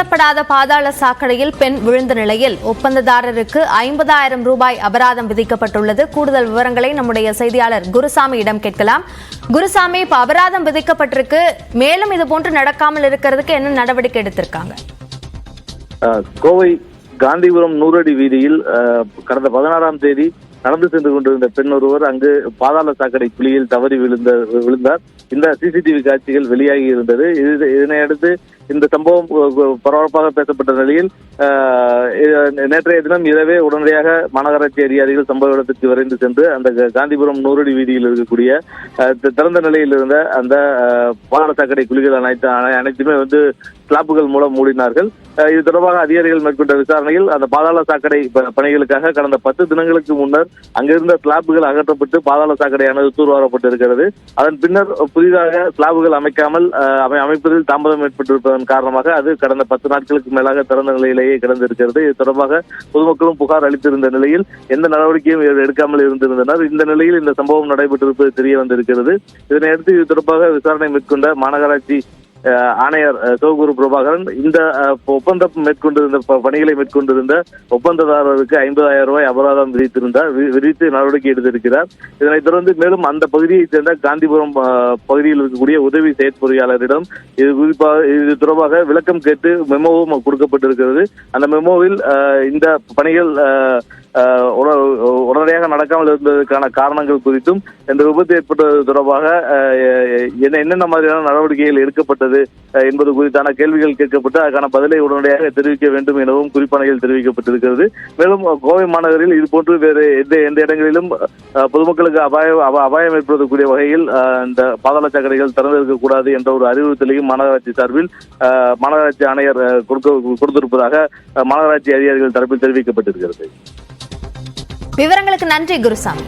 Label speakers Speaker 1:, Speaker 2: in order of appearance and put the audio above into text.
Speaker 1: மூடப்படாத பாதாள சாக்கடையில் பெண் விழுந்த நிலையில் ஒப்பந்ததாரருக்கு 50,000 ரூபாய் அபராதம் விதிக்கப்பட்டுள்ளது. கூடுதல் விவரங்களை நம்முடைய செய்தியாளர் குருசாமியிடம் கேட்கலாம். குருசாமி, இப்ப அபராதம் விதிக்கப்பட்டிருக்கு, மேலும் இது போன்று நடக்காமல் இருக்கிறதுக்கு என்ன நடவடிக்கை எடுத்திருக்காங்க?
Speaker 2: கோவை காந்திபுரம் 100 அடி வீதியில் கடந்த 16ஆம் தேதி நடந்து சென்று கொண்டிருந்த பெண் ஒருவர் அங்கு பாதாள சாக்கடை குழியில் தவறி விழுந்தார். இந்த சிசிடிவி காட்சிகள் வெளியாகி இருந்தது. இதனையடுத்து இந்த சம்பவம் பரபரப்பாக பேசப்பட்ட நிலையில் நேற்றைய தினம் இரவே உடனடியாக மாநகராட்சி அதிகாரிகள் சம்பவ இடத்திற்கு விரைந்து சென்று அந்த காந்திபுரம் 100 அடி வீதியில் இருக்கக்கூடிய திறந்த நிலையில் இருந்த அந்த பாதாள சாக்கடை குழிகள் அனைத்துமே ஸ்லாப்புகள் மூலம் மூடினார்கள். இது தொடர்பாக அதிகாரிகள் மேற்கொண்ட விசாரணையில் அந்த பாதாள சாக்கடை பணிகளுக்காக கடந்த 10 தினங்களுக்கு முன்னர் அங்கிருந்த ஸ்லாப்புகள் அகற்றப்பட்டு பாதாள சாக்கடையானது தூர்வாரப்பட்டிருக்கிறது. அதன் பின்னர் புதிதாக ஸ்லாப்புகள் அமைப்பதில் தாமதம் ஏற்பட்டிருப்பதன் காரணமாக அது கடந்த 10 நாட்களுக்கு மேலாக திறந்த நிலையிலேயே கிடந்திருக்கிறது. இது தொடர்பாக பொதுமக்களும் புகார் அளித்திருந்த நிலையில் எந்த நடவடிக்கையும் எடுக்காமல் இருந்திருந்தனர். இந்த நிலையில் இந்த சம்பவம் நடைபெற்றிருப்பது தெரிய வந்திருக்கிறது. இதனையடுத்து இது தொடர்பாக விசாரணை மேற்கொண்ட மாநகராட்சி ஆணையர் சிவகுரு பிரபாகரன் இந்த ஒப்பந்தம் மேற்கொண்டிருந்த பணிகளை மேற்கொண்டிருந்த ஒப்பந்ததாரருக்கு 50,000 ரூபாய் அபராதம் விதித்து நடவடிக்கை எடுத்திருக்கிறார். இதனைத் தொடர்ந்து மேலும் அந்த பகுதியைச் சேர்ந்த காந்திபுரம் பகுதியில் இருக்கக்கூடிய உதவி செயற்பொறியாளரிடம் இது தொடர்பாக விளக்கம் கேட்டு மெமோவும் கொடுக்கப்பட்டிருக்கிறது. அந்த மெமோவில் இந்த பணிகள் உடனடியாக நடக்காமல் இருந்ததற்கான காரணங்கள் குறித்தும் இந்த விபத்து ஏற்பட்டது தொடர்பாக என்னென்ன மாதிரியான நடவடிக்கைகள் எடுக்கப்பட்டது என்பது குறித்தான கேள்விகள் கேட்கப்பட்டு அதற்கான பதிலை உடனடியாக தெரிவிக்க வேண்டும் எனவும் குறிப்பாணையில் தெரிவிக்கப்பட்டிருக்கிறது. மேலும் கோவை மாநகரில் இதுபோன்று வேறு எந்த இடங்களிலும் பொதுமக்களுக்கு அபாயம் ஏற்படுத்தக்கூடிய வகையில் இந்த பாதாள சாக்கடைகள் திறந்திருக்கக்கூடாது என்ற ஒரு அறிவுறுத்தலையும் மாநகராட்சி சார்பில் மாநகராட்சி ஆணையர் கொடுத்திருப்பதாக மாநகராட்சி அதிகாரிகள் தரப்பில் தெரிவிக்கப்பட்டிருக்கிறது.
Speaker 1: விவரங்களுக்கு நன்றி குருசாமி.